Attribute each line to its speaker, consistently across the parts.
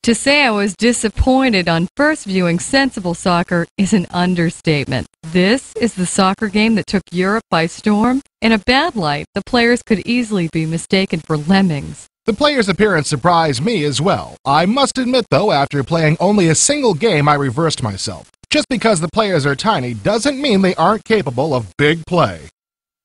Speaker 1: To say I was disappointed on first viewing Sensible Soccer is an understatement. This is the soccer game that took Europe by storm. In a bad light, the players could easily be mistaken for lemmings.
Speaker 2: The player's appearance surprised me as well. I must admit, though, after playing only a single game, I reversed myself. Just because the players are tiny doesn't mean they aren't capable of big play.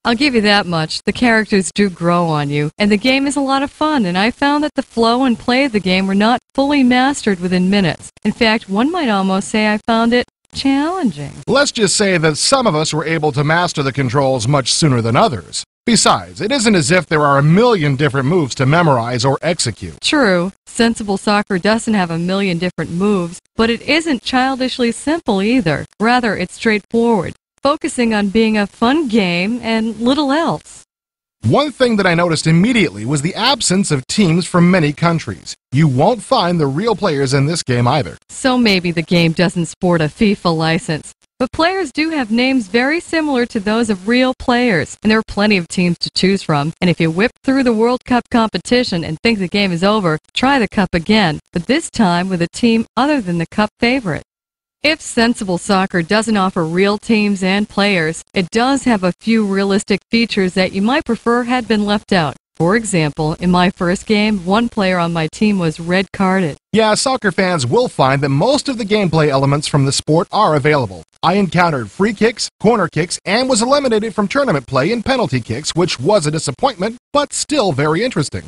Speaker 1: I'll give you that much. The characters do grow on you, and the game is a lot of fun, and I found that the flow and play of the game were not fully mastered within minutes. In fact, one might almost say I found it challenging.
Speaker 2: Let's just say that some of us were able to master the controls much sooner than others. Besides, it isn't as if there are a million different moves to memorize or execute.
Speaker 1: True, Sensible Soccer doesn't have a million different moves, but it isn't childishly simple either. Rather, it's straightforward, focusing on being a fun game and little else.
Speaker 2: One thing that I noticed immediately was the absence of teams from many countries. You won't find the real players in this game either.
Speaker 1: So maybe the game doesn't sport a FIFA license. But players do have names very similar to those of real players, and there are plenty of teams to choose from. And if you whip through the World Cup competition and think the game is over, try the Cup again, but this time with a team other than the Cup favorite. If Sensible Soccer doesn't offer real teams and players, it does have a few realistic features that you might prefer had been left out. For example, in my first game, one player on my team was red-carded.
Speaker 2: Yeah, soccer fans will find that most of the gameplay elements from the sport are available. I encountered free kicks, corner kicks, and was eliminated from tournament play in penalty kicks, which was a disappointment, but still very interesting.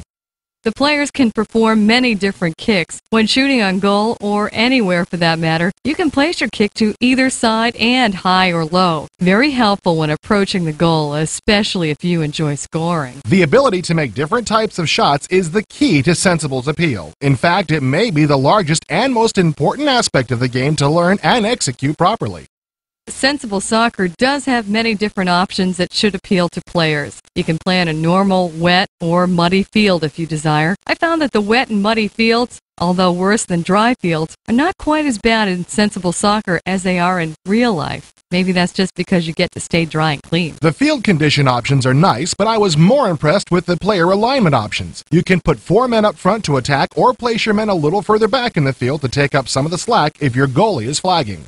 Speaker 1: The players can perform many different kicks. When shooting on goal, or anywhere for that matter, you can place your kick to either side and high or low. Very helpful when approaching the goal, especially if you enjoy scoring.
Speaker 2: The ability to make different types of shots is the key to Sensible's appeal. In fact, it may be the largest and most important aspect of the game to learn and execute properly.
Speaker 1: Sensible Soccer does have many different options that should appeal to players. You can play on a normal, wet, or muddy field if you desire. I found that the wet and muddy fields, although worse than dry fields, are not quite as bad in Sensible Soccer as they are in real life. Maybe that's just because you get to stay dry and clean.
Speaker 2: The field condition options are nice, but I was more impressed with the player alignment options. You can put 4 men up front to attack or place your men a little further back in the field to take up some of the slack if your goalie is flagging.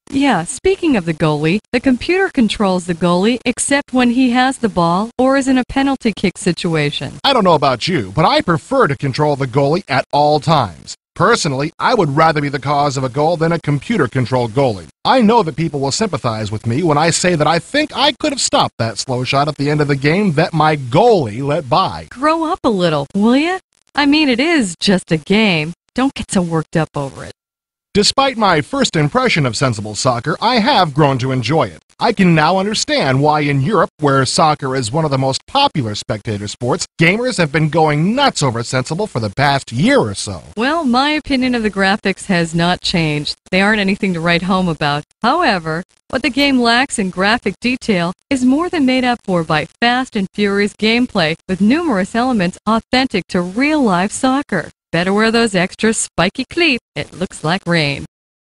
Speaker 1: Yeah, speaking of the goalie, the computer controls the goalie except when he has the ball or is in a penalty kick situation.
Speaker 2: I don't know about you, but I prefer to control the goalie at all times. Personally, I would rather be the cause of a goal than a computer-controlled goalie. I know that people will sympathize with me when I say that I think I could have stopped that slow shot at the end of the game that my goalie let by.
Speaker 1: Grow up a little, will ya? I mean, it is just a game. Don't get so worked up over it.
Speaker 2: Despite my first impression of Sensible Soccer, I have grown to enjoy it. I can now understand why in Europe, where soccer is one of the most popular spectator sports, gamers have been going nuts over Sensible for the past year or so.
Speaker 1: Well, my opinion of the graphics has not changed. They aren't anything to write home about. However, what the game lacks in graphic detail is more than made up for by fast and furious gameplay with numerous elements authentic to real-life soccer. Better wear those extra spiky cleats. It looks like rain.